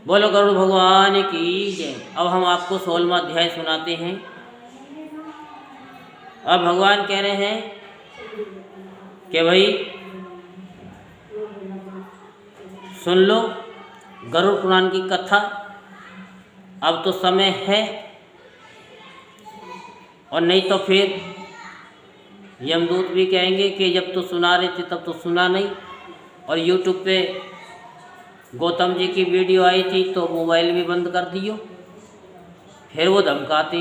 बोलो गरुड़ भगवान की जय। अब हम आपको 16वां अध्याय सुनाते हैं। अब भगवान कह रहे हैं कि भाई सुन लो गरुड़ पुराण की कथा। अब तो समय है, और नहीं तो फिर यमदूत भी कहेंगे कि जब तो सुना रहे थे तब तो सुना नहीं। और यूट्यूब पे गौतम जी की वीडियो आई थी तो मोबाइल भी बंद कर दियो। फिर वो धमकाते,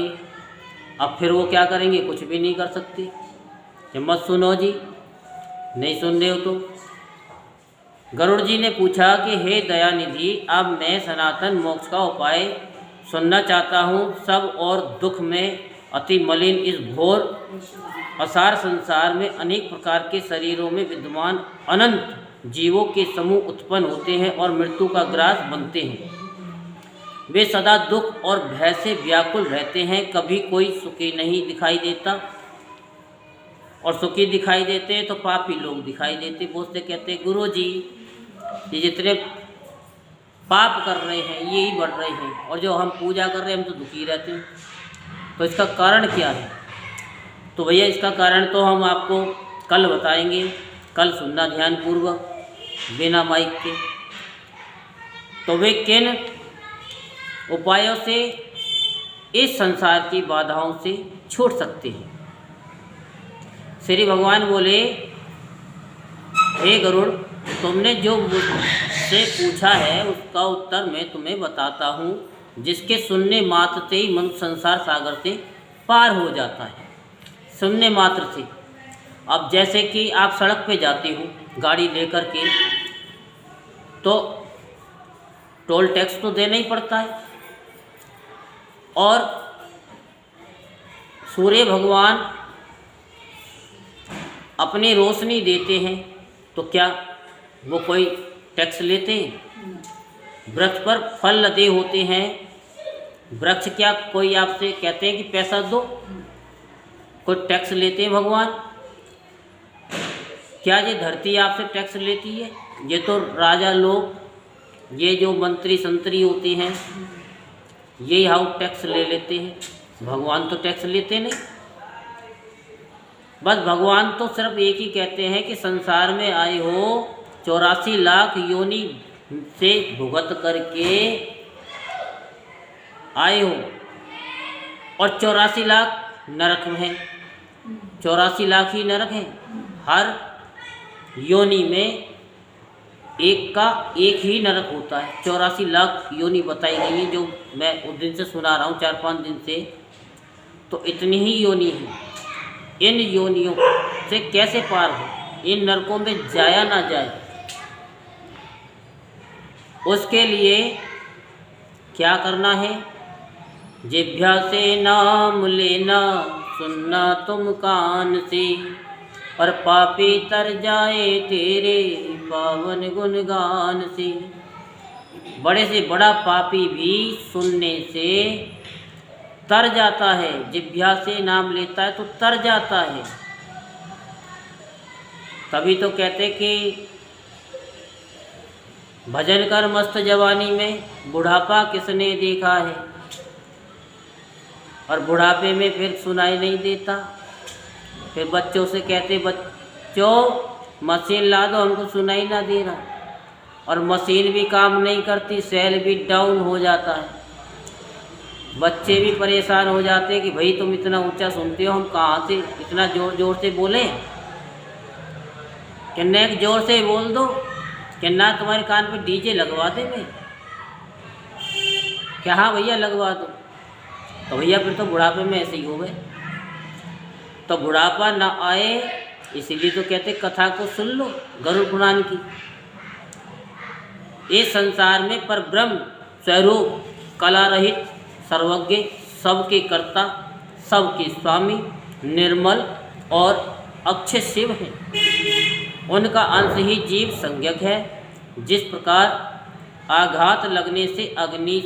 अब फिर वो क्या करेंगे, कुछ भी नहीं कर सकते कि मत सुनो जी, नहीं सुन रहे हो तो। गरुड़ जी ने पूछा कि हे दयानिधि, अब मैं सनातन मोक्ष का उपाय सुनना चाहता हूँ। सब और दुख में अति मलिन इस घोर असार संसार में अनेक प्रकार के शरीरों में विद्यमान अनंत जीवों के समूह उत्पन्न होते हैं और मृत्यु का ग्रास बनते हैं। वे सदा दुख और भय से व्याकुल रहते हैं। कभी कोई सुखी नहीं दिखाई देता, और सुखी दिखाई देते हैं तो पापी लोग दिखाई देते। बहुत से कहते हैं गुरु जी ये जितने पाप कर रहे हैं ये ही बढ़ रहे हैं, और जो हम पूजा कर रहे हैं हम तो दुखी रहते हैं। तो इसका कारण क्या है? तो भैया इसका कारण तो हम आपको कल बताएंगे। कल सुनना ध्यानपूर्वक, बिना माइक के। तो वे किन उपायों से इस संसार की बाधाओं से छूट सकते हैं? श्री भगवान बोले, हे गरुड़, तुमने जो मुझसे पूछा है उसका उत्तर मैं तुम्हें बताता हूँ, जिसके सुनने मात्र से ही मन संसार सागर से पार हो जाता है। सुनने मात्र से। अब जैसे कि आप सड़क पे जाते हो गाड़ी लेकर के, तो टोल टैक्स तो देना ही पड़ता है, और सूर्य भगवान अपनी रोशनी देते हैं, तो क्या वो कोई टैक्स लेते हैं? वृक्ष पर फल लदे होते हैं, वृक्ष क्या कोई आपसे कहते हैं कि पैसा दो? कोई टैक्स लेते हैं भगवान? क्या ये धरती आपसे टैक्स लेती है? ये तो राजा लोग, ये जो मंत्री संतरी होते हैं, ये हाउ टैक्स ले लेते हैं। भगवान तो टैक्स लेते नहीं। बस भगवान तो सिर्फ एक ही कहते हैं कि संसार में आए हो 84 लाख योनि से भुगत करके आए हो, और 84 लाख नरक में है। 84 लाख ही नरक हैं। हर योनि में एक का एक ही नरक होता है। 84 लाख योनि बताई गई है, जो मैं उस दिन से सुना रहा हूँ, 4-5 दिन से। तो इतनी ही योनि है। इन योनियों से कैसे पार हो, इन नरकों में जाया ना जाए, उसके लिए क्या करना है? जिह्वा से नाम लेना, सुनना तुम कान से, और पापी तर जाए तेरे पावन गुणगान से। बड़े से बड़ा पापी भी सुनने से तर जाता है। जिह्वा से नाम लेता है तो तर जाता है। तभी तो कहते कि भजन कर मस्त जवानी में, बुढ़ापा किसने देखा है। और बुढ़ापे में फिर सुनाई नहीं देता। फिर बच्चों से कहते, बच्चों मशीन ला दो, हमको सुनाई ना दे रहा। और मशीन भी काम नहीं करती, सेल भी डाउन हो जाता है। बच्चे भी परेशान हो जाते हैं कि भाई तुम इतना ऊंचा सुनते हो, हम कहाँ से इतना जोर जोर से बोलें? कि नेक जोर से बोल दो, कि ना तुम्हारे कान पे डीजे लगवा दे मैं? क्या हाँ भैया लगवा दो। तो भैया फिर तो बुढ़ापे में ऐसे ही हो गए। तो बुढ़ापा ना आए इसीलिए तो कहते कथा को सुन लो गरुड़ पुराण की। इस संसार में पर ब्रह्म स्वरूप कला रहित सर्वज्ञ, सबके कर्ता, सबके स्वामी, निर्मल और अक्षय शिव हैं। उनका अंश ही जीव संज्ञक है। जिस प्रकार आघात लगने से अग्नि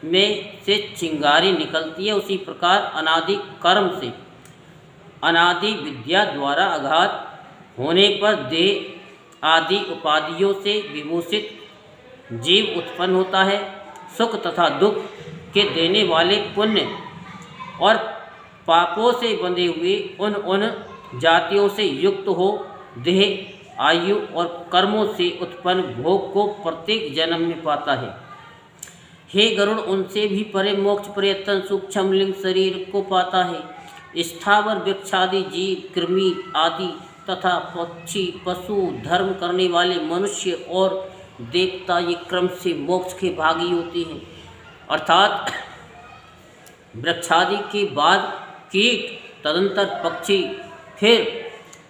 में से चिंगारी निकलती है, उसी प्रकार अनादि कर्म से, अनादि विद्या द्वारा आघात होने पर देह आदि उपाधियों से विभूषित जीव उत्पन्न होता है। सुख तथा दुख के देने वाले पुण्य और पापों से बंधे हुए उन जातियों से युक्त हो देह, आयु और कर्मों से उत्पन्न भोग को प्रत्येक जन्म में पाता है। हे गरुड़, उनसे भी परे मोक्ष प्रयत्न सूक्ष्म लिंग शरीर को पाता है। स्थावर वृक्षादि जीव, कृमि आदि तथा पक्षी, पशु, धर्म करने वाले मनुष्य और देवता ये क्रम से मोक्ष के भागी होते हैं। अर्थात वृक्षादि के बाद कीट, तदंतर पक्षी, फिर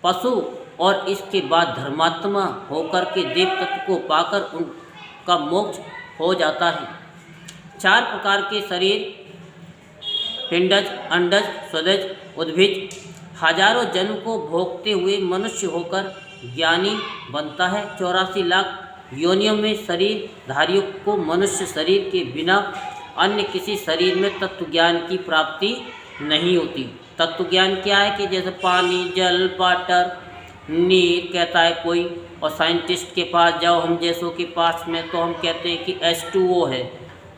पशु और इसके बाद धर्मात्मा होकर के देव तत्व को पाकर उनका मोक्ष हो जाता है। 4 प्रकार के शरीर, पिंडज, अंडज, स्वदज, उद्भिज, हजारों जन्म को भोगते हुए मनुष्य होकर ज्ञानी बनता है। 84 लाख योनियों में शरीरधारियों को मनुष्य शरीर के बिना अन्य किसी शरीर में तत्व ज्ञान की प्राप्ति नहीं होती। तत्व ज्ञान क्या है कि जैसे पानी, जल, वाटर, नीर कहता है कोई, और साइंटिस्ट के पास जाओ, हम जैसों के पास में, तो हम कहते हैं कि H2O है।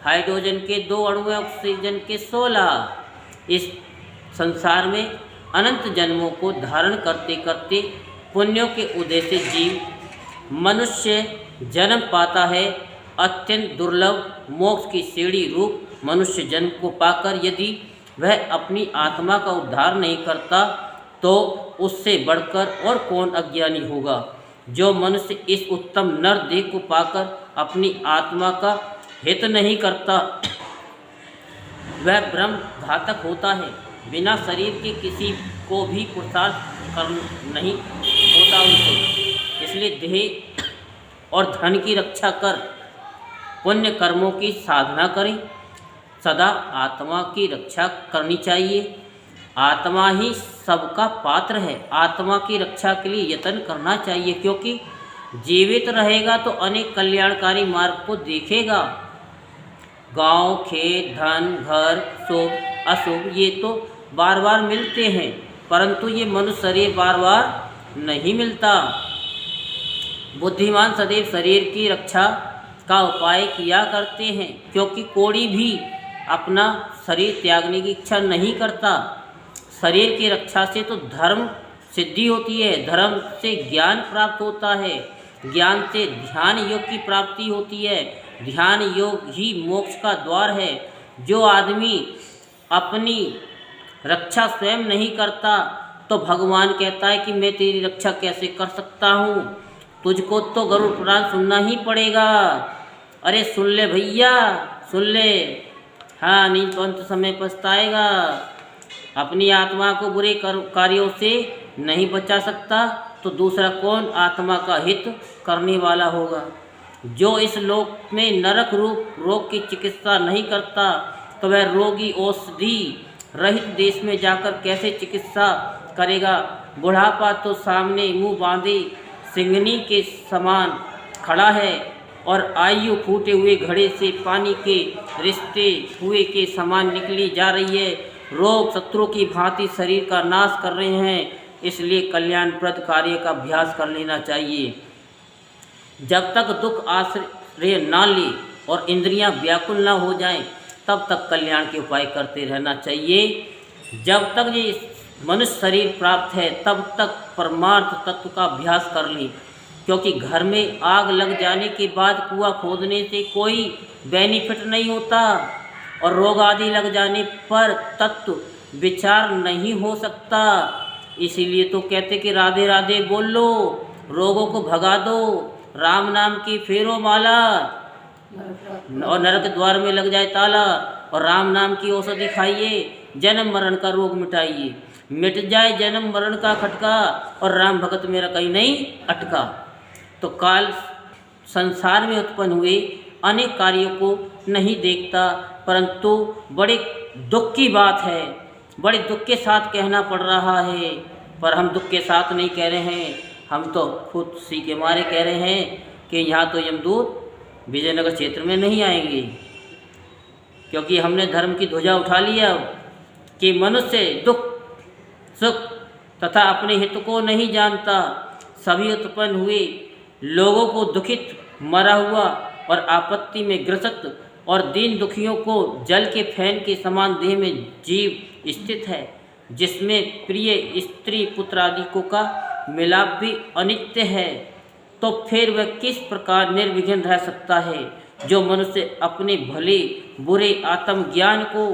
हाइड्रोजन के 2 अणु हैं, ऑक्सीजन के 16। इस संसार में अनंत जन्मों को धारण करते करते पुण्यों के उदय से जीव मनुष्य जन्म पाता है। अत्यंत दुर्लभ मोक्ष की सीढ़ी रूप मनुष्य जन्म को पाकर यदि वह अपनी आत्मा का उद्धार नहीं करता तो उससे बढ़कर और कौन अज्ञानी होगा। जो मनुष्य इस उत्तम नर देह को पाकर अपनी आत्मा का हित नहीं करता वह ब्रह्म घातक होता है। बिना शरीर के किसी को भी पुरुषार्थ कर नहीं होता उनसे। इसलिए देह और धन की रक्षा कर पुण्य कर्मों की साधना करें। सदा आत्मा की रक्षा करनी चाहिए। आत्मा ही सबका पात्र है। आत्मा की रक्षा के लिए यत्न करना चाहिए, क्योंकि जीवित रहेगा तो अनेक कल्याणकारी मार्ग को देखेगा। गांव, खेत, धन, घर, शुभ अशुभ ये तो बार बार मिलते हैं, परंतु ये मनुष्य शरीर बार बार नहीं मिलता। बुद्धिमान सदैव शरीर की रक्षा का उपाय किया करते हैं, क्योंकि कोई भी अपना शरीर त्यागने की इच्छा नहीं करता। शरीर की रक्षा से तो धर्म सिद्धि होती है, धर्म से ज्ञान प्राप्त होता है, ज्ञान से ध्यान योग की प्राप्ति होती है, ध्यान योग ही मोक्ष का द्वार है। जो आदमी अपनी रक्षा स्वयं नहीं करता तो भगवान कहता है कि मैं तेरी रक्षा कैसे कर सकता हूँ, तुझको तो गरुड़ पुराण सुनना ही पड़ेगा। अरे सुन ले भैया, सुन ले। हाँ, नहीं तो अंत समय पछताएगा। अपनी आत्मा को बुरे कार्यों से नहीं बचा सकता तो दूसरा कौन आत्मा का हित करने वाला होगा। जो इस लोक में नरक रूप रोग की चिकित्सा नहीं करता तो वह रोगी औषधि रहित देश में जाकर कैसे चिकित्सा करेगा। बुढ़ापा तो सामने मुंह बांधे सिंगनी के समान खड़ा है और आयु फूटे हुए घड़े से पानी के रिश्ते हुए के समान निकली जा रही है। रोग शत्रु की भांति शरीर का नाश कर रहे हैं, इसलिए कल्याणप्रद कार्य का अभ्यास कर लेना चाहिए। जब तक दुख आश्रय ना ले और इंद्रियां व्याकुल ना हो जाएं, तब तक कल्याण के उपाय करते रहना चाहिए। जब तक ये मनुष्य शरीर प्राप्त है तब तक परमार्थ तत्व का अभ्यास कर लें, क्योंकि घर में आग लग जाने के बाद कुआं खोदने से कोई बेनिफिट नहीं होता और रोग आदि लग जाने पर तत्व विचार नहीं हो सकता। इसीलिए तो कहते कि राधे राधे बोल लो, रोगों को भगा दो, राम नाम की फेरो माला और नरक द्वार में लग जाए ताला, और राम नाम की औषधि खाइए, जन्म मरण का रोग मिटाइए, मिट जाए जन्म मरण का खटका और राम भगत मेरा कहीं नहीं अटका। तो काल संसार में उत्पन्न हुए अनेक कार्यों को नहीं देखता, परंतु बड़े दुख की बात है, बड़े दुख के साथ कहना पड़ रहा है। पर हम दुख के साथ नहीं कह रहे हैं, हम तो खुद सी के मारे कह रहे हैं कि यहाँ तो यमदूत विजयनगर क्षेत्र में नहीं आएंगे, क्योंकि हमने धर्म की ध्वजा उठा लिया कि मनुष्य दुख सुख तथा अपने हित को नहीं जानता। सभी उत्पन्न हुए लोगों को दुखित, मरा हुआ और आपत्ति में ग्रसित और दीन दुखियों को जल के फैन के समान देह में जीव स्थित है, जिसमें प्रिय स्त्री पुत्र आदि का मिलाप भी अनित्य है, तो फिर वह किस प्रकार निर्विघ्न रह सकता है? जो मनुष्य अपने भले बुरे आत्मज्ञान को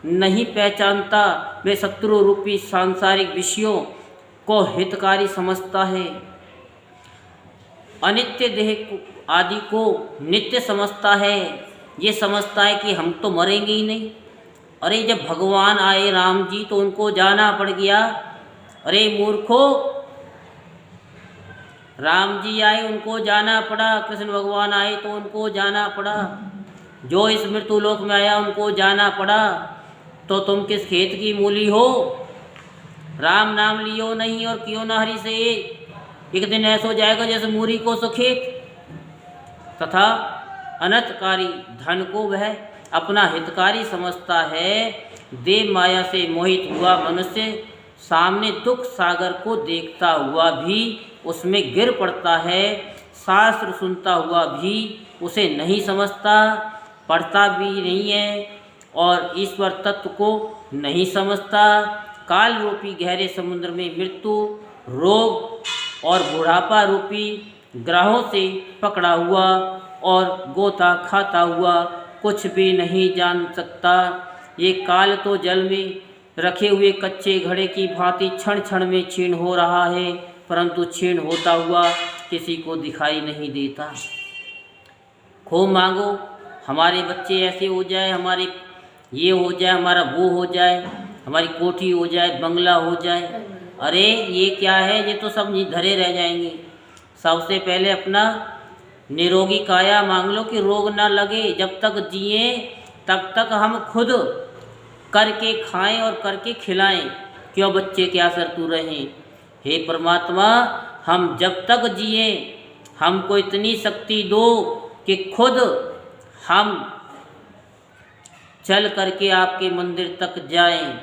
नहीं पहचानता, वे शत्रु रूपी सांसारिक विषयों को हितकारी समझता है, अनित्य देह आदि को नित्य समझता है। ये समझता है कि हम तो मरेंगे ही नहीं। अरे जब भगवान आए राम जी तो उनको जाना पड़ गया। अरे मूर्खो, राम जी आए उनको जाना पड़ा, कृष्ण भगवान आए तो उनको जाना पड़ा, जो इस मृत्यु लोक में आया उनको जाना पड़ा। तो तुम किस खेत की मूली हो? राम नाम लियो नहीं और क्यों ना हरि से। एक दिन ऐसा हो जाएगा जैसे मूरी को सुखेत। तथा अनर्थकारी धन को वह अपना हितकारी समझता है। देव माया से मोहित हुआ मनुष्य सामने दुख सागर को देखता हुआ भी उसमें गिर पड़ता है। शास्त्र सुनता हुआ भी उसे नहीं समझता, पढ़ता भी नहीं है और ईश्वर तत्व को नहीं समझता। काल रूपी गहरे समुद्र में मृत्यु, रोग और बुढ़ापा रूपी ग्रहों से पकड़ा हुआ और गोता खाता हुआ कुछ भी नहीं जान सकता। ये काल तो जल में रखे हुए कच्चे घड़े की भांति क्षण क्षण में क्षीण हो रहा है, परंतु क्षीण होता हुआ किसी को दिखाई नहीं देता। खूब मांगो, हमारे बच्चे ऐसे हो जाए, हमारे ये हो जाए, हमारा वो हो जाए, हमारी कोठी हो जाए, बंगला हो जाए। अरे ये क्या है? ये तो सब धरे रह जाएंगे। सबसे पहले अपना निरोगी काया मांग लो कि रोग ना लगे। जब तक जिए तब तक हम खुद करके खाएं और करके खिलाएं, क्यों बच्चे क्या सरतू रहें। हे परमात्मा, हम जब तक जिए हमको इतनी शक्ति दो कि खुद हम चल करके आपके मंदिर तक जाएं,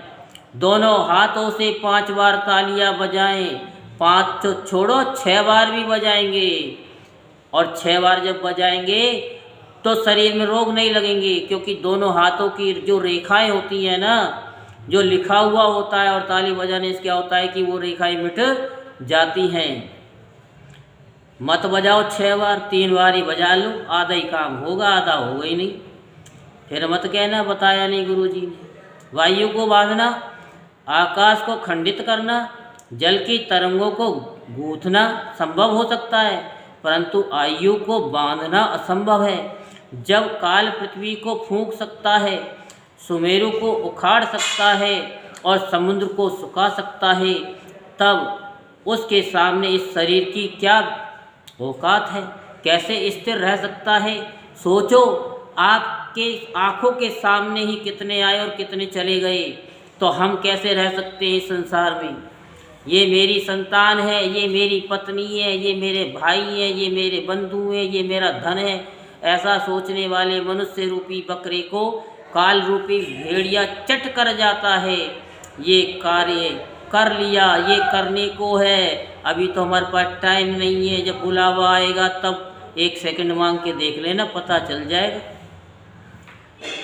दोनों हाथों से 5 बार तालियां बजाएं। 5 तो छोड़ो, 6 बार भी बजाएंगे। और 6 बार जब बजाएंगे तो शरीर में रोग नहीं लगेंगे, क्योंकि दोनों हाथों की जो रेखाएं होती हैं ना, जो लिखा हुआ होता है, और ताली बजाने से क्या होता है कि वो रेखाएं मिट जाती हैं। मत बजाओ 6 बार, 3 बार ही बजा लो, आधा ही काम होगा, आधा होगा ही नहीं। फिर मत कहना बताया नहीं गुरुजी ने। वायु को बांधना, आकाश को खंडित करना, जल की तरंगों को गूंथना संभव हो सकता है, परंतु आयु को बांधना असंभव है। जब काल पृथ्वी को फूंक सकता है, सुमेरु को उखाड़ सकता है और समुद्र को सुखा सकता है, तब उसके सामने इस शरीर की क्या औकात है? कैसे स्थिर रह सकता है? सोचो, आपके आँखों के सामने ही कितने आए और कितने चले गए, तो हम कैसे रह सकते हैं इस संसार में? ये मेरी संतान है, ये मेरी पत्नी है, ये मेरे भाई हैं, ये मेरे बंधु हैं, ये मेरा धन है। ऐसा सोचने वाले मनुष्य रूपी बकरे को काल रूपी भेड़िया चट कर जाता है। ये कार्य कर लिया, ये करने को है, अभी तो हमारे पास टाइम नहीं है, जब बुलावा आएगा तब 1 सेकंड मांग के देख लेना, पता चल जाएगा।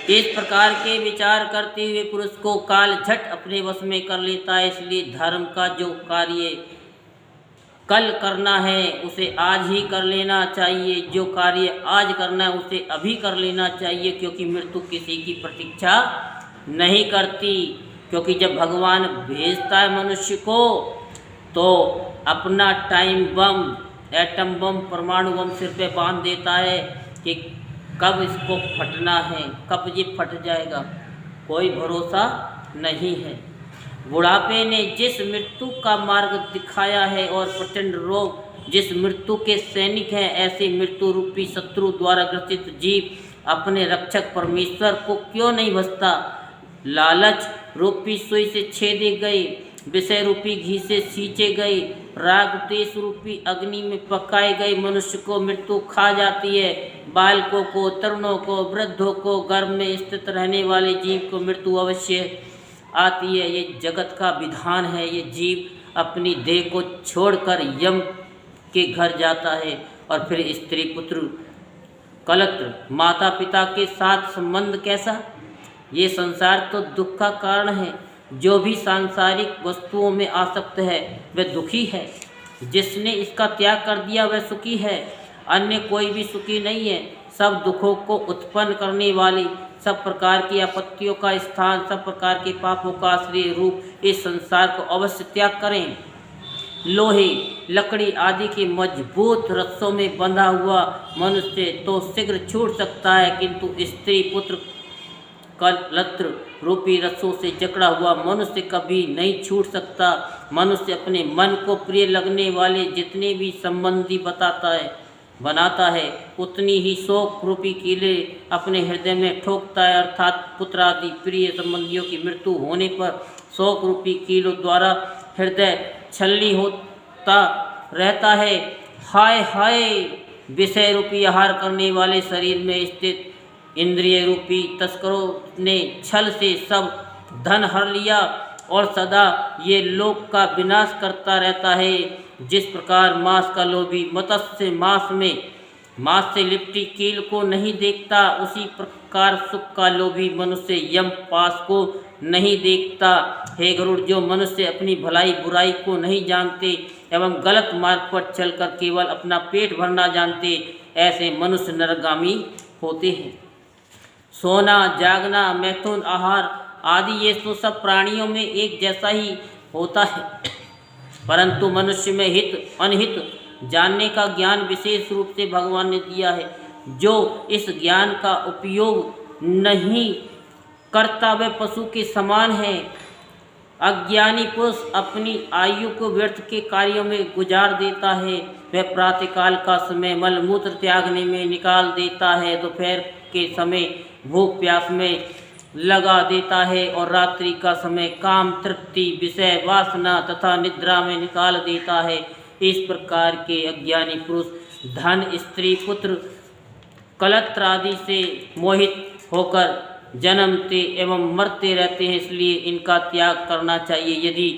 इस प्रकार के विचार करते हुए पुरुष को काल झट अपने वश में कर लेता है। इसलिए धर्म का जो कार्य कल करना है उसे आज ही कर लेना चाहिए, जो कार्य आज करना है उसे अभी कर लेना चाहिए, क्योंकि मृत्यु किसी की प्रतीक्षा नहीं करती। क्योंकि जब भगवान भेजता है मनुष्य को तो अपना टाइम बम, एटम बम, परमाणु बम सिर पे बांध देता है कि कब इसको फटना है, कब ये फट जाएगा, कोई भरोसा नहीं है। बुढ़ापे ने जिस मृत्यु का मार्ग दिखाया है और प्रचंड रोग जिस मृत्यु के सैनिक हैं, ऐसे मृत्यु रूपी शत्रु द्वारा ग्रसित जीव अपने रक्षक परमेश्वर को क्यों नहीं भजता? लालच रूपी सुई से छेदे गए, विषय रूपी घी से सींचे गए, राग द्वेष रूपी अग्नि में पकाए गए मनुष्य को मृत्यु खा जाती है। बालकों को, तरुणों को, वृद्धों को, गर्भ में स्थित रहने वाले जीव को मृत्यु अवश्य आती है। ये जगत का विधान है। ये जीव अपनी देह को छोड़कर यम के घर जाता है और फिर स्त्री पुत्र कलत्र, माता पिता के साथ संबंध कैसा? ये संसार तो दुख का कारण है। जो भी सांसारिक वस्तुओं में आसक्त है वह दुखी है। जिसने इसका त्याग कर दिया वह सुखी है। अन्य कोई भी सुखी नहीं है। सब दुखों को उत्पन्न करने वाली, सब प्रकार की आपत्तियों का स्थान, सब प्रकार के पापों का आश्रय रूप इस संसार को अवश्य त्याग करें। लोहे, लकड़ी आदि के मजबूत रस्सों में बंधा हुआ मनुष्य तो शीघ्र छूट सकता है, किंतु स्त्री पुत्र कलत्र रूपी रस्सों से जकड़ा हुआ मनुष्य कभी नहीं छूट सकता। मनुष्य अपने मन को प्रिय लगने वाले जितने भी संबंधी बनाता है उतनी ही शोक रूपी कीले अपने हृदय में ठोकता है, अर्थात पुत्र आदि प्रिय संबंधियों की मृत्यु होने पर शोक रूपी कीलों द्वारा हृदय छलनी होता रहता है। हाय हाय, विषय रूपी आहार करने वाले शरीर में स्थित इंद्रिय रूपी तस्करों ने छल से सब धन हर लिया और सदा ये लोक का विनाश करता रहता है। जिस प्रकार मांस का लोभी मत्स्य मांस से लिपटी कील को नहीं देखता, उसी प्रकार सुख का लोभी मनुष्य यम पास को नहीं देखता। हे गरुड़, जो मनुष्य अपनी भलाई बुराई को नहीं जानते एवं गलत मार्ग पर चलकर केवल अपना पेट भरना जानते, ऐसे मनुष्य नरगामी होते हैं। सोना, जागना, मैथुन, आहार आदि ये तो सब प्राणियों में एक जैसा ही होता है, परंतु मनुष्य में हित अनहित जानने का ज्ञान विशेष रूप से भगवान ने दिया है। जो इस ज्ञान का उपयोग नहीं करता वह पशु के समान है। अज्ञानी पुरुष अपनी आयु को व्यर्थ के कार्यों में गुजार देता है। वह प्रातःकाल का समय मल मूत्र त्यागने में निकाल देता है, दोपहर के समय भूख प्यास में लगा देता है और रात्रि का समय काम तृप्ति विषय वासना तथा निद्रा में निकाल देता है। इस प्रकार के अज्ञानी पुरुष धन, स्त्री, पुत्र, कलत्र आदि से मोहित होकर जन्मते एवं मरते रहते हैं, इसलिए इनका त्याग करना चाहिए। यदि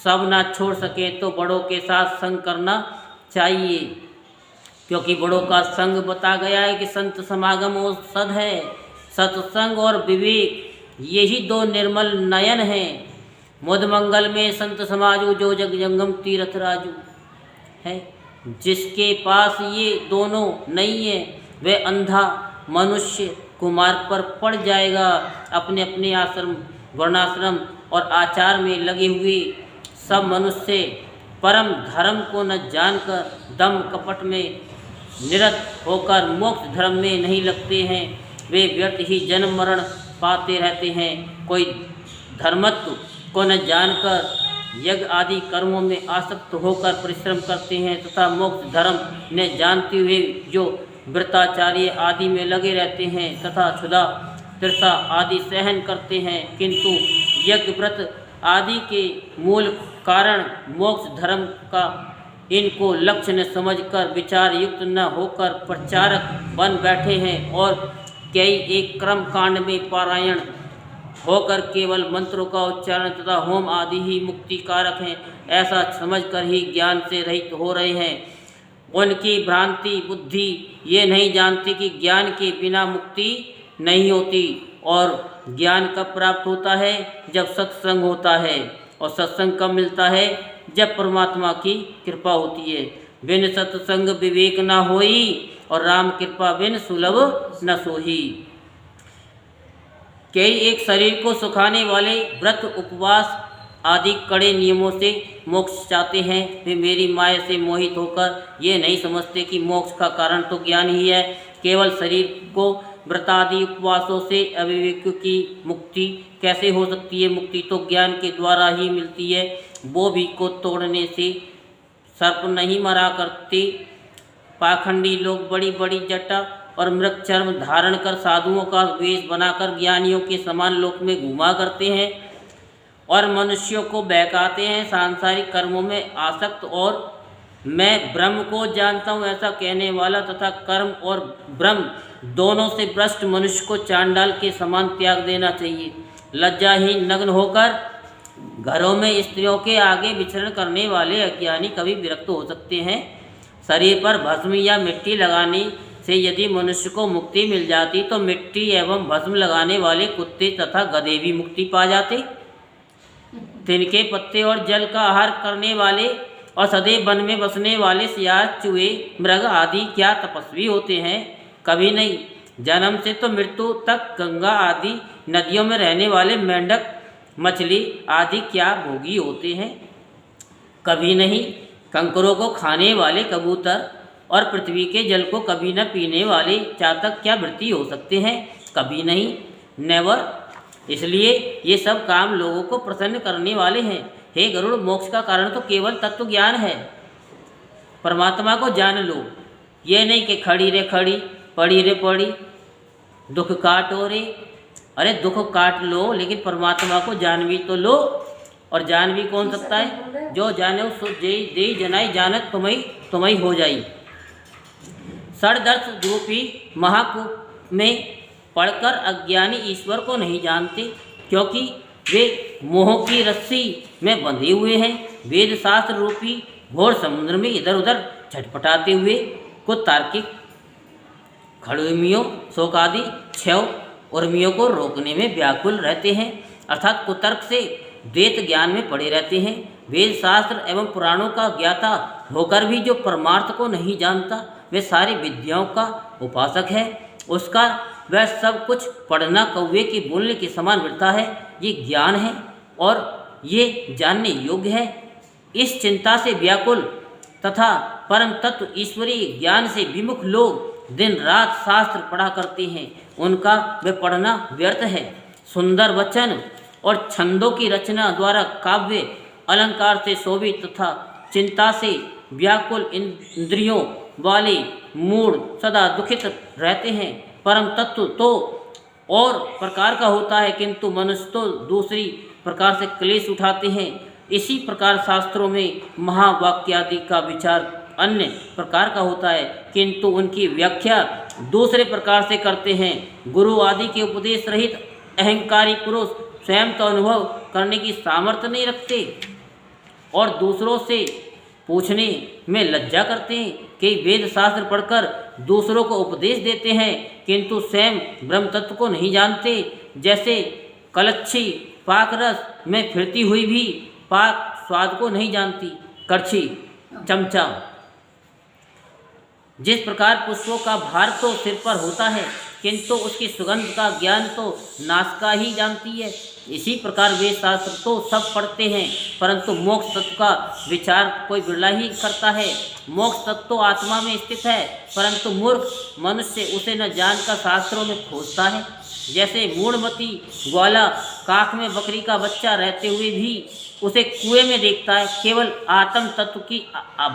सब ना छोड़ सके तो बड़ों के साथ संग करना चाहिए, क्योंकि बड़ों का संग बता गया है कि संत समागम औषध है। सत्संग और विवेक यही दो निर्मल नयन हैं। मुद मंगल में संत समाजू, जो जग जंगम तीर्थ राजू है। जिसके पास ये दोनों नहीं है वह अंधा मनुष्य कुमार्ग पर पड़ जाएगा। अपने अपने आश्रम, वर्णाश्रम और आचार में लगे हुए सब मनुष्य परम धर्म को न जानकर दम कपट में निरत होकर मोक्ष धर्म में नहीं लगते हैं। वे व्यर्थ ही जन्म मरण पाते रहते हैं। कोई धर्मत्व को न जानकर यज्ञ आदि कर्मों में आसक्त होकर परिश्रम करते हैं तथा मोक्ष धर्म ने जानते हुए जो व्रताचार्य आदि में लगे रहते हैं तथा क्षुधा तृषा आदि सहन करते हैं, किंतु यज्ञ व्रत आदि के मूल कारण मोक्ष धर्म का इनको लक्ष्य न समझकर विचार युक्त न होकर प्रचारक बन बैठे हैं और कई एक क्रम कांड में पारायण होकर केवल मंत्रों का उच्चारण तथा होम आदि ही मुक्ति कारक हैं, ऐसा समझकर ही ज्ञान से रहित हो रहे हैं। उनकी भ्रांति बुद्धि ये नहीं जानती कि ज्ञान के बिना मुक्ति नहीं होती और ज्ञान कब प्राप्त होता है, जब सत्संग होता है। और सत्संग कब मिलता है, जब परमात्मा की कृपा होती है। बिन सत्संग विवेक न होई और राम कृपा बिन सुलभ न सोही। कई एक शरीर को सुखाने वाले व्रत उपवास आदि कड़े नियमों से मोक्ष चाहते हैं। वे मेरी माया से मोहित होकर ये नहीं समझते कि मोक्ष का कारण तो ज्ञान ही है। केवल शरीर को व्रतादि उपवासों से अविवेक की मुक्ति कैसे हो सकती है? मुक्ति तो ज्ञान के द्वारा ही मिलती है। वो भी को तोड़ने से सर्प नहीं मरा करते। पाखंडी लोग बड़ी बड़ी जटा और मृग चर्म धारण कर साधुओं का वेश बनाकर ज्ञानियों के समान लोक में घुमा करते हैं और मनुष्यों को बहकाते हैं सांसारिक कर्मों में आसक्त। और मैं ब्रह्म को जानता हूँ ऐसा कहने वाला तथा कर्म और ब्रह्म दोनों से भ्रष्ट मनुष्य को चांडाल के समान त्याग देना चाहिए। लज्जाहीन नग्न होकर घरों में स्त्रियों के आगे विचरण करने वाले अज्ञानी कभी विरक्त हो सकते हैं। शरीर पर भस्म या मिट्टी लगाने से यदि मनुष्य को मुक्ति मिल जाती तो मिट्टी एवं भस्म लगाने वाले कुत्ते तथा गधे भी मुक्ति पा जाते। तिनके पत्ते और जल का आहार करने वाले और सदैव वन में बसने वाले सियार, चूहे, मृग आदि क्या तपस्वी होते हैं? कभी नहीं। जन्म से तो मृत्यु तक गंगा आदि नदियों में रहने वाले मेंढक, मछली आदि क्या भोगी होते हैं? कभी नहीं। कंकरों को खाने वाले कबूतर और पृथ्वी के जल को कभी न पीने वाले चातक क्या वृत्ति हो सकते हैं? कभी नहीं, नेवर। इसलिए ये सब काम लोगों को प्रसन्न करने वाले हैं। हे गरुड़, मोक्ष का कारण तो केवल तत्व ज्ञान है। परमात्मा को जान लो। ये नहीं कि खड़ी रे खड़ी, पड़ी रे पड़ी, दुख काटो रे। अरे दुख काट लो, लेकिन परमात्मा को जान भी तो लो। और जान भी कौन सकता है? जो जाने सो दे जनाई जानत तुम्हें हो जाई। षड्दर्श रूपी महाकूप में पढ़कर अज्ञानी ईश्वर को नहीं जानते, क्योंकि वे मोह की रस्सी में बंधे हुए हैं। वेद शास्त्र रूपी घोर समुद्र में इधर उधर छटपटाते हुए कुछ तार्किक खड़ुमियों, शोकादि क्षय उर्मियों को रोकने में व्याकुल रहते हैं, अर्थात कुतर्क से द्वैत ज्ञान में पड़े रहते हैं। वेद शास्त्र एवं पुराणों का ज्ञाता होकर भी जो परमार्थ को नहीं जानता, वे सारी विद्याओं का उपासक है। उसका वह सब कुछ पढ़ना कौवे के बोलने के समान मिलता है। ये ज्ञान है और ये जानने योग्य है। इस चिंता से व्याकुल तथा परम तत्व ईश्वरीय ज्ञान से विमुख लोग दिन रात शास्त्र पढ़ा करते हैं। उनका वे पढ़ना व्यर्थ है। सुंदर वचन और छंदों की रचना द्वारा काव्य अलंकार से शोभित तथा चिंता से व्याकुल इंद्रियों वाले मूड सदा दुखित रहते हैं। परम तत्व तो और प्रकार का होता है, किंतु मनुष्य तो दूसरी प्रकार से क्लेश उठाते हैं। इसी प्रकार शास्त्रों में महावाक्यादि का विचार अन्य प्रकार का होता है, किंतु उनकी व्याख्या दूसरे प्रकार से करते हैं। गुरु आदि के उपदेश रहित अहंकारी पुरुष स्वयं तो अनुभव करने की सामर्थ्य नहीं रखते और दूसरों से पूछने में लज्जा करते हैं कि वेद शास्त्र पढ़कर दूसरों को उपदेश देते हैं, किंतु स्वयं ब्रह्म तत्व को नहीं जानते। जैसे कलच्छी पाक रस में फिरती हुई भी पाक स्वाद को नहीं जानती। करछी, चमचा। जिस प्रकार पुष्पों का भार तो सिर पर होता है, किंतु उसकी सुगंध का ज्ञान तो नासिका ही जानती है। इसी प्रकार वेद शास्त्र तो सब पढ़ते हैं, परंतु मोक्ष तत्व का विचार कोई बिरला ही करता है। मोक्ष तत्व तो आत्मा में स्थित है, परंतु मूर्ख मनुष्य उसे न जानकर शास्त्रों में खोजता है। जैसे मूढ़मती ग्वाला काख में बकरी का बच्चा रहते हुए भी उसे कुएं में देखता है। केवल आत्म तत्व की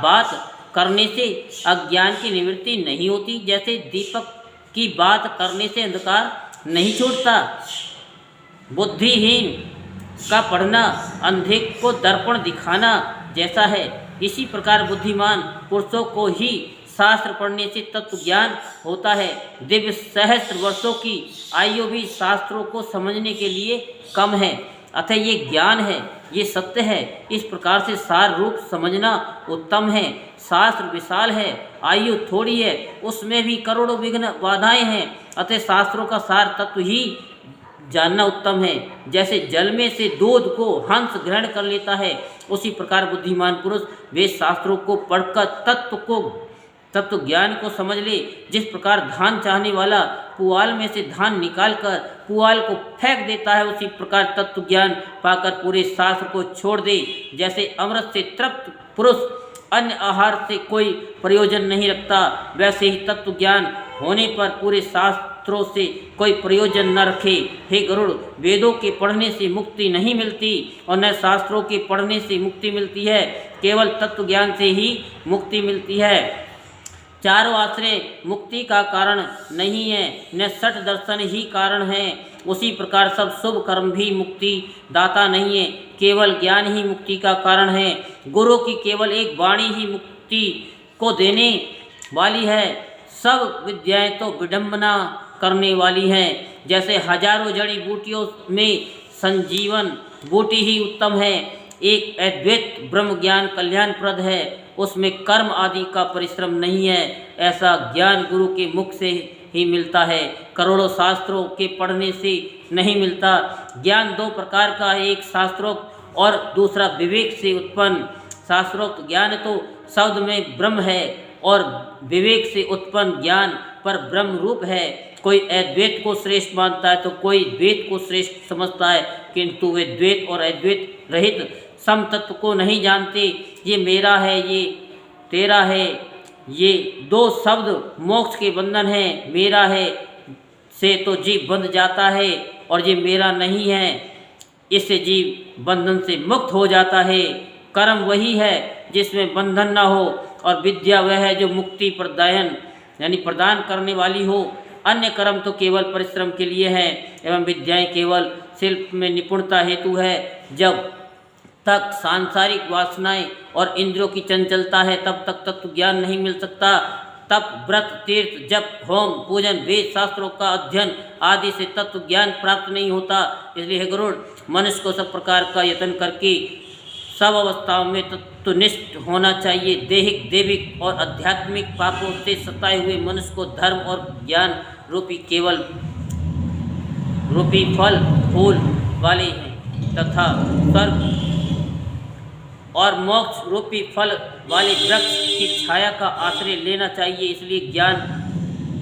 बात करने से अज्ञान की निवृत्ति नहीं होती। जैसे दीपक की बात करने से अंधकार नहीं छूटता। बुद्धिहीन का पढ़ना अंधे को दर्पण दिखाना जैसा है। इसी प्रकार बुद्धिमान पुरुषों को ही शास्त्र पढ़ने से तत्व ज्ञान होता है। दिव्य सहस्त्र वर्षों की आयु भी शास्त्रों को समझने के लिए कम है। अतः ये ज्ञान है, ये सत्य है। इस प्रकार से सार रूप समझना उत्तम है। शास्त्र विशाल है, आयु थोड़ी है, उसमें भी करोड़ों विघ्न बाधाएं हैं। अतः शास्त्रों का सार तत्व ही जानना उत्तम है। जैसे जल में से दूध को हंस ग्रहण कर लेता है, उसी प्रकार बुद्धिमान पुरुष वेद शास्त्रों को पढ़कर तत्व ज्ञान को समझ ले। जिस प्रकार धान चाहने वाला पुआल में से धान निकालकर पुआल को फेंक देता है, उसी प्रकार तत्व ज्ञान पाकर पूरे शास्त्र को छोड़ दे। जैसे अमृत से तृप्त पुरुष अन्य आहार से कोई प्रयोजन नहीं रखता, वैसे ही तत्व ज्ञान होने पर पूरे शास्त्रों से कोई प्रयोजन न रखे। हे गरुड़, वेदों के पढ़ने से मुक्ति नहीं मिलती और न शास्त्रों के पढ़ने से मुक्ति मिलती है। केवल तत्व ज्ञान से ही मुक्ति मिलती है। चारों आश्रय मुक्ति का कारण नहीं है, न सठ दर्शन ही कारण है। उसी प्रकार सब शुभ कर्म भी मुक्ति दाता नहीं है, केवल ज्ञान ही मुक्ति का कारण है। गुरु की केवल एक वाणी ही मुक्ति को देने वाली है। सब विद्याएं तो विडंबना करने वाली हैं। जैसे हजारों जड़ी बूटियों में संजीवन बूटी ही उत्तम है। एक अद्वैत ब्रह्म ज्ञान कल्याणप्रद है उसमें कर्म आदि का परिश्रम नहीं है। ऐसा ज्ञान गुरु के मुख से ही मिलता है, करोड़ों शास्त्रों के पढ़ने से नहीं मिलता। ज्ञान दो प्रकार का है, एक शास्त्रोक्त और दूसरा विवेक से उत्पन्न। शास्त्रोक्त ज्ञान तो शब्द में ब्रह्म है और विवेक से उत्पन्न ज्ञान पर ब्रह्म रूप है। कोई अद्वैत को श्रेष्ठ मानता है तो कोई द्वैत को श्रेष्ठ समझता है, किंतु वे द्वैत और अद्वैत रहित सम तत्व को नहीं जानते। ये मेरा है, ये तेरा है, ये दो शब्द मोक्ष के बंधन है। मेरा है से तो जीव बंध जाता है और ये मेरा नहीं है, इससे जीव बंधन से मुक्त हो जाता है। कर्म वही है जिसमें बंधन न हो और विद्या वह है जो मुक्ति प्रदायन यानी प्रदान करने वाली हो। अन्य कर्म तो केवल परिश्रम के लिए है एवं विद्याएं केवल शिल्प में निपुणता हेतु है। जब तक सांसारिक वासनाएं और इंद्रियों की चंचलता है तब तक तत्व ज्ञान नहीं मिल सकता। तप, व्रत, तीर्थ, जप, होम, पूजन, वेद शास्त्रों का अध्ययन आदि से तत्व ज्ञान प्राप्त नहीं होता। इसलिए हे गरुड़, मनुष्य को सब प्रकार का यत्न करके सब अवस्थाओं में तत्वनिष्ठ होना चाहिए। दैहिक, दैविक और आध्यात्मिक पापों से सताए हुए मनुष्य को धर्म और ज्ञान रूपी केवल रूपी फल फूल वाले हैं तथा स्वर्ग और मोक्ष रूपी फल वाले वृक्ष की छाया का आश्रय लेना चाहिए। इसलिए ज्ञान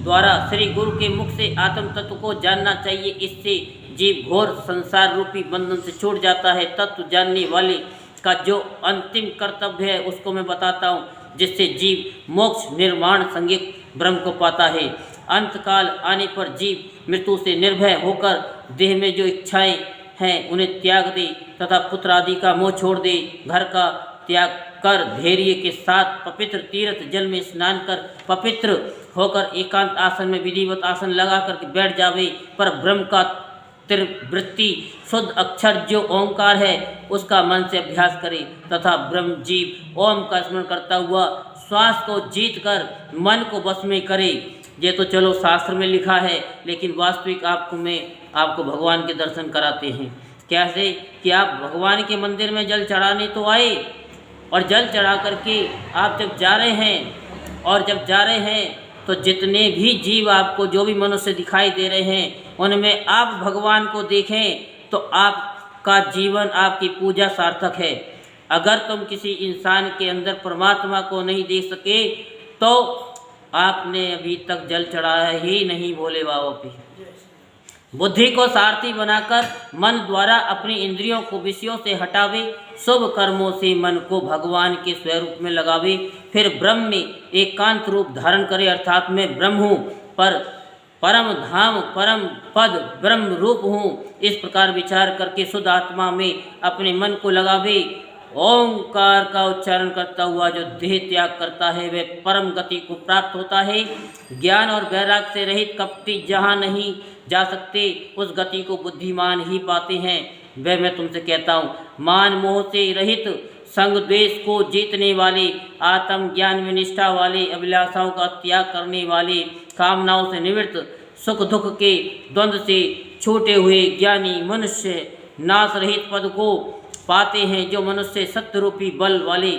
द्वारा श्री गुरु के मुख से आत्म तत्व को जानना चाहिए। इससे जीव घोर संसार रूपी बंधन से छूट जाता है। तत्व जानने वाले का जो अंतिम कर्तव्य है उसको मैं बताता हूँ, जिससे जीव मोक्ष निर्माण संज्ञक ब्रह्म को पाता है। अंतकाल आने पर जीव मृत्यु से निर्भय होकर देह में जो इच्छाएं हैं उन्हें त्याग दे तथा पुत्र आदि का मोह छोड़ दे। घर का त्याग कर धैर्य के साथ पवित्र तीर्थ जल में स्नान कर पवित्र होकर एकांत आसन में विधिवत आसन लगा कर बैठ जावे। पर ब्रह्म का त्रिवृत्ति शुद्ध अक्षर जो ओंकार है उसका मन से अभ्यास करे तथा ब्रह्म जीव ओम का स्मरण करता हुआ श्वास को जीत कर मन को वश में करे। ये तो चलो शास्त्र में लिखा है, लेकिन वास्तविक आपको भगवान के दर्शन कराते हैं। कैसे कि आप भगवान के मंदिर में जल चढ़ाने तो आए और जल चढ़ा करके आप जब जा रहे हैं तो जितने भी जीव आपको जो भी मनुष्य दिखाई दे रहे हैं उनमें आप भगवान को देखें तो आपका जीवन आपकी पूजा सार्थक है। अगर तुम किसी इंसान के अंदर परमात्मा को नहीं देख सके तो आपने अभी तक जल चढ़ाया ही नहीं भोले बाबा पे। बुद्धि को सारथी बनाकर मन द्वारा अपनी इंद्रियों को विषयों से हटावे, शुभ कर्मों से मन को भगवान के स्वरूप में लगावे, फिर ब्रह्म में एकांत रूप धारण करे, अर्थात मैं ब्रह्म हूँ, पर परम धाम परम पद ब्रह्म रूप हूँ। इस प्रकार विचार करके शुद्ध आत्मा में अपने मन को लगावे। ओंकार का उच्चारण करता हुआ जो देह त्याग करता है वह परम गति को प्राप्त होता है। ज्ञान और वैराग से रहित कपटी जहाँ नहीं जा सकते उस गति को बुद्धिमान ही पाते हैं। वह मैं तुमसे कहता हूँ, मान मोह से रहित संग द्वेष को जीतने वाले, आत्म ज्ञान में निष्ठा वाले, अभिलाषाओं का त्याग करने वाले, कामनाओं से निवृत्त, सुख दुख के द्वंद्व से छूटे हुए ज्ञानी मनुष्य नाश रहित पद को पाते हैं। जो मनुष्य सत्य रूपी बल वाले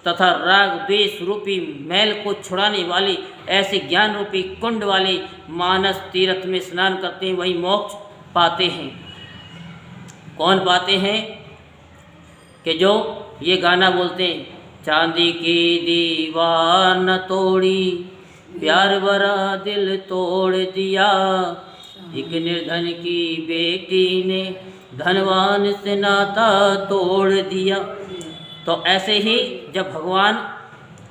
तथा राग द्वेष रूपी मैल को छुड़ाने वाले ऐसे ज्ञान रूपी कुंड वाले मानस तीर्थ में स्नान करते हैं वही मोक्ष पाते हैं। कौन पाते हैं? कि जो ये गाना बोलते हैं, चांदी की दीवार न तोड़ी, प्यार भरा दिल तोड़ दिया, एक निर्धन की बेटी ने धनवान से नाता तोड़ दिया। तो ऐसे ही जब भगवान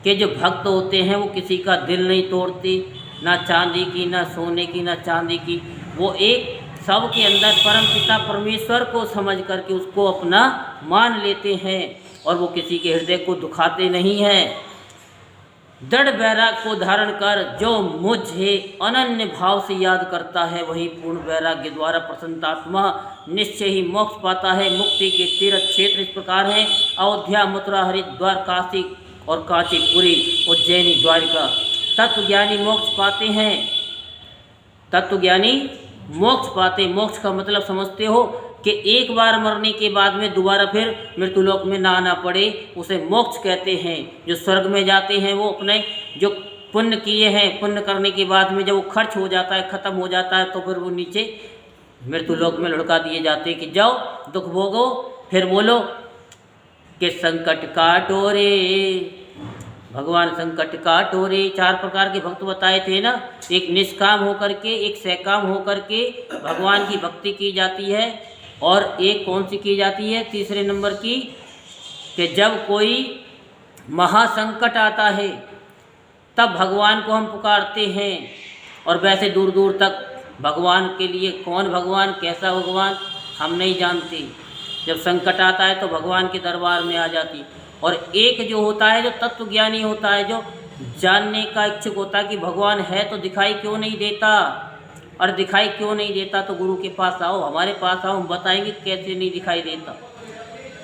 के जो भक्त होते हैं वो किसी का दिल नहीं तोड़ते, ना चांदी की, ना सोने की, ना चांदी की। वो एक सब के अंदर परम पिता परमेश्वर को समझ करके उसको अपना मान लेते हैं और वो किसी के हृदय को दुखाते नहीं हैं। दृढ़ वैराग को धारण कर जो मुझे अनन्य भाव से याद करता है वही पूर्ण वैराग्य द्वारा प्रसन्नात्मा निश्चय ही मोक्ष पाता है। मुक्ति के तीर्थ क्षेत्र इस प्रकार हैं: अयोध्या, मथुरा, हरिद्वार, काशी और कांचीपुरी, उज्जैनी, द्वारिका। तत्वज्ञानी मोक्ष पाते हैं। तत्वज्ञानी मोक्ष पाते। मोक्ष का मतलब समझते हो कि एक बार मरने के बाद में दोबारा फिर मृत्युलोक में ना आना पड़े, उसे मोक्ष कहते हैं। जो स्वर्ग में जाते हैं वो अपने जो पुण्य किए हैं, पुण्य करने के बाद में जब वो खर्च हो जाता है, ख़त्म हो जाता है, तो फिर वो नीचे मृत्युलोक में लुढ़का दिए जाते हैं कि जाओ दुख भोगो। फिर बोलो कि संकट काटो रे भगवान, संकट काटो रे। 4 प्रकार के भक्त बताए थे ना, एक निष्काम होकर के, एक सकाम होकर के भगवान की भक्ति की जाती है, और एक कौन सी की जाती है तीसरे नंबर की, कि जब कोई महासंकट आता है तब भगवान को हम पुकारते हैं। और वैसे दूर दूर तक भगवान के लिए कौन भगवान, कैसा भगवान हम नहीं जानते। जब संकट आता है तो भगवान के दरबार में आ जाती। और एक जो होता है, जो तत्वज्ञानी होता है, जो जानने का इच्छुक होता है कि भगवान है तो दिखाई क्यों नहीं देता, और दिखाई क्यों नहीं देता तो गुरु के पास आओ, हमारे पास आओ, हम बताएंगे कैसे नहीं दिखाई देता।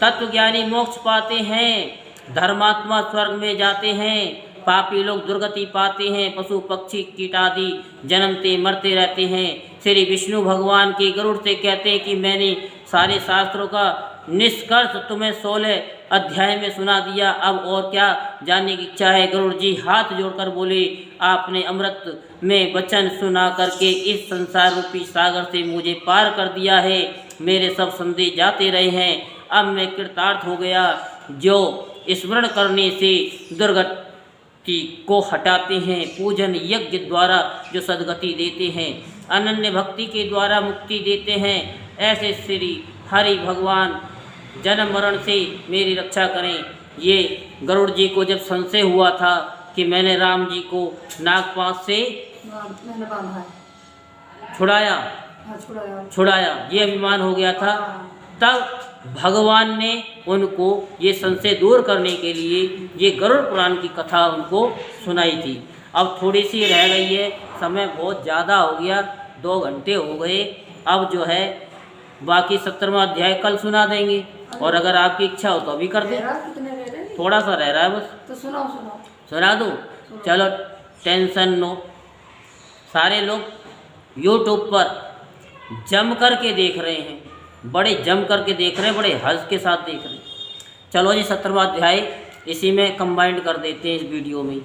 तत्वज्ञानी मोक्ष पाते हैं, धर्मात्मा स्वर्ग में जाते हैं, पापी लोग दुर्गति पाते हैं, पशु पक्षी कीट आदि जन्मते मरते रहते हैं। श्री विष्णु भगवान के गरुड़ से कहते हैं कि मैंने सारे शास्त्रों का निष्कर्ष तुम्हें 16 अध्याय में सुना दिया, अब और क्या जानने की इच्छा है। गरुड़ जी हाथ जोड़कर बोले, आपने अमृत में वचन सुना करके इस संसार रूपी सागर से मुझे पार कर दिया है। मेरे सब संदेह जाते रहे हैं, अब मैं कृतार्थ हो गया। जो स्मरण करने से दुर्गति को हटाते हैं, पूजन यज्ञ द्वारा जो सद्गति देते हैं, अनन्य भक्ति के द्वारा मुक्ति देते हैं, ऐसे श्री हरि भगवान जन्म मरण से मेरी रक्षा करें। ये गरुड़ जी को जब संशय हुआ था कि मैंने राम जी को नागपाश से छुड़ाया, ये अभिमान हो गया था, तब भगवान ने उनको ये संशय दूर करने के लिए ये गरुड़ पुराण की कथा उनको सुनाई थी। अब थोड़ी सी रह गई है, समय बहुत ज़्यादा हो गया, 2 घंटे हो गए। अब जो है बाकी 17वां अध्याय कल सुना देंगे, और अगर आपकी इच्छा हो तो अभी कर दें। थोड़ा सा रह रहा है बस, तो सुनाओ। सुना दूँ? चलो टेंशन नो। सारे लोग यूट्यूब पर जम कर के देख रहे हैं, बड़े जम कर के देख रहे हैं, बड़े हर्ष के साथ देख रहे हैं। चलो जी 17वां अध्याय इसी में कंबाइंड कर देते हैं इस वीडियो में।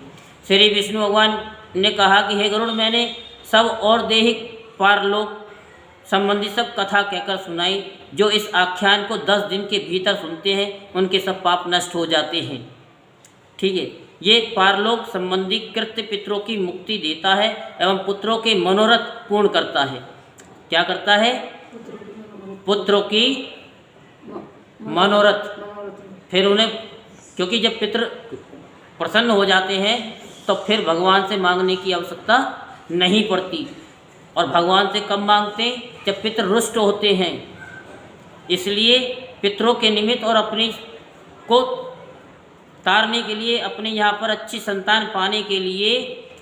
श्री विष्णु भगवान ने कहा कि हे गरुड़, मैंने सब और दैहिक पारलोक संबंधी सब कथा कहकर सुनाई। जो इस आख्यान को 10 दिन के भीतर सुनते हैं उनके सब पाप नष्ट हो जाते हैं। ठीक है, ये पारलोक संबंधी कृत्य पितरों की मुक्ति देता है एवं पुत्रों के मनोरथ पूर्ण करता है। क्या करता है? पुत्रों की मनोरथ। फिर उन्हें, क्योंकि जब पितर प्रसन्न हो जाते हैं तो फिर भगवान से मांगने की आवश्यकता नहीं पड़ती, और भगवान से कब मांगते हैं? जब पितर रुष्ट होते हैं। इसलिए पितरों के निमित्त और अपनी को तारने के लिए, अपने यहाँ पर अच्छी संतान पाने के लिए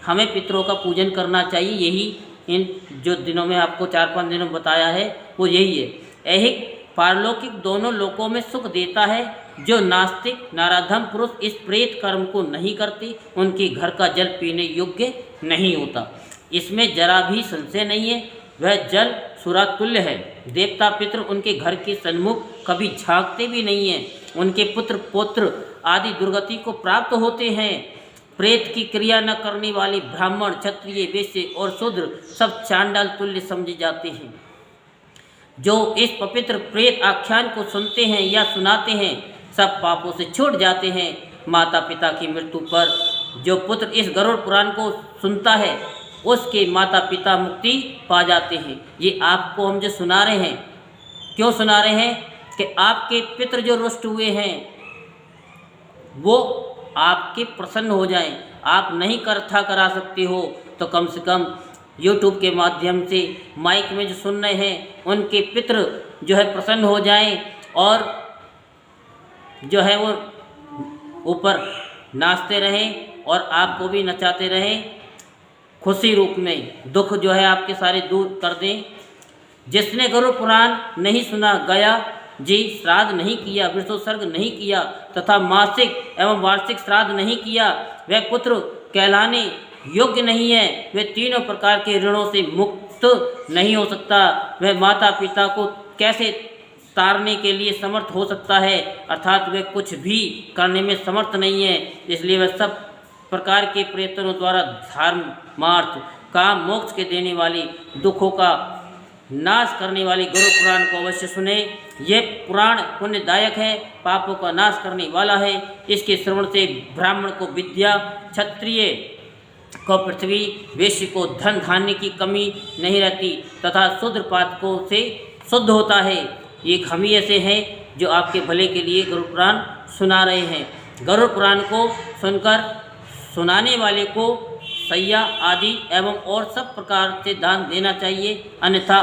हमें पितरों का पूजन करना चाहिए। यही इन जो दिनों में आपको 4-5 दिनों में बताया है वो यही है। ऐहिक पारलौकिक दोनों लोकों में सुख देता है। जो नास्तिक नाराधम पुरुष इस प्रेत कर्म को नहीं करते, उनके घर का जल पीने योग्य नहीं होता, इसमें जरा भी संशय नहीं है। वह जल सुरातुल्य है। देवता पितृ उनके घर के सन्मुख कभी झांकते भी नहीं हैं। उनके पुत्र पौत्र आदि दुर्गति को प्राप्त होते हैं। प्रेत की क्रिया न करने वाले ब्राह्मण, क्षत्रिय, वैश्य और शूद्र सब चांडाल तुल्य समझे जाते हैं। जो इस पवित्र प्रेत आख्यान को सुनते हैं या सुनाते हैं, सब पापों से छूट जाते हैं। माता पिता की मृत्यु पर जो पुत्र इस गरुड़ पुराण को सुनता है, उसके माता पिता मुक्ति पा जाते हैं। ये आपको हम जो सुना रहे हैं, क्यों सुना रहे हैं? कि आपके पितर जो रुष्ट हुए हैं वो आपके प्रसन्न हो जाएं। आप नहीं कथा करा सकते हो तो कम से कम YouTube के माध्यम से माइक में जो सुन रहे हैं उनके पितर जो है प्रसन्न हो जाएं, और जो है वो ऊपर नाचते रहें और आपको भी नचाते रहें। खुशी रूप में दुख जो है आपके सारे दूर कर दें। जिसने गरुड़ पुराण नहीं सुना, गया जी श्राद्ध नहीं किया, वृषोत्सर्ग नहीं किया तथा मासिक एवं वार्षिक श्राद्ध नहीं किया, वह पुत्र कहलाने योग्य नहीं है। वह तीनों प्रकार के ऋणों से मुक्त नहीं हो सकता। वह माता पिता को कैसे तारने के लिए समर्थ हो सकता है, अर्थात वह कुछ भी करने में समर्थ नहीं है। इसलिए वह सब प्रकार के प्रयत्नों द्वारा धर्मार्थ काम मोक्ष के देने वाली, दुखों का नाश करने वाली गरुड़ पुराण को अवश्य सुने। यह पुराण पुण्यदायक है, पापों का नाश करने वाला है। इसके श्रवण से ब्राह्मण को विद्या, क्षत्रिय को पृथ्वी, वैश्य को धन धान्य की कमी नहीं रहती तथा शूद्र पातकों से शुद्ध होता है। एक हम ही ऐसे हैं जो आपके भले के लिए गरुड़ पुराण सुना रहे हैं। गरुड़ पुराण को सुनकर सुनाने वाले को सैया आदि एवं और सब प्रकार से दान देना चाहिए, अन्यथा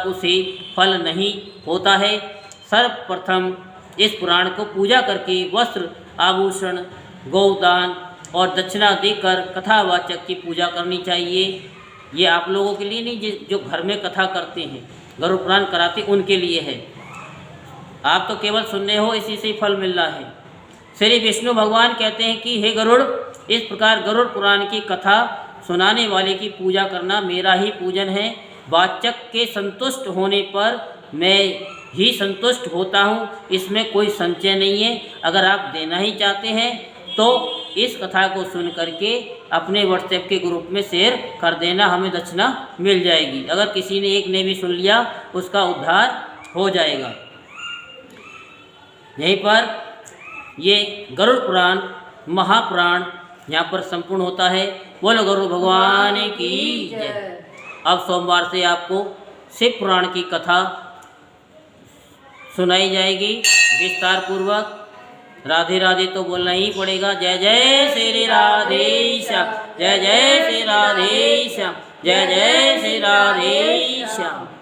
उसे फल नहीं होता है। सर्वप्रथम इस पुराण को पूजा करके वस्त्र, आभूषण, गौदान और दक्षिणा देकर कथावाचक की पूजा करनी चाहिए। ये आप लोगों के लिए नहीं, जो घर में कथा करते हैं, गरुड़ पुराण कराते उनके लिए है। आप तो केवल सुनने हो, इसी से फल मिल रहा है। श्री विष्णु भगवान कहते हैं कि हे गरुड़, इस प्रकार गरुड़ पुराण की कथा सुनाने वाले की पूजा करना मेरा ही पूजन है। वाचक के संतुष्ट होने पर मैं ही संतुष्ट होता हूँ, इसमें कोई संशय नहीं है। अगर आप देना ही चाहते हैं तो इस कथा को सुन करके अपने व्हाट्सएप के ग्रुप में शेयर कर देना, हमें दक्षिणा मिल जाएगी। अगर किसी ने एक ने भी सुन लिया, उसका उद्धार हो जाएगा। यहीं पर ये गरुड़ पुराण महापुराण यहाँ पर संपूर्ण होता है। बोलो गरुड़ भगवान की जय। अब सोमवार से आपको शिव पुराण की कथा सुनाई जाएगी विस्तार पूर्वक। राधे राधे तो बोलना ही पड़ेगा। जय जय श्री राधेश्याम, जय जय श्री राधेश्याम, जय जय श्री राधेश्याम।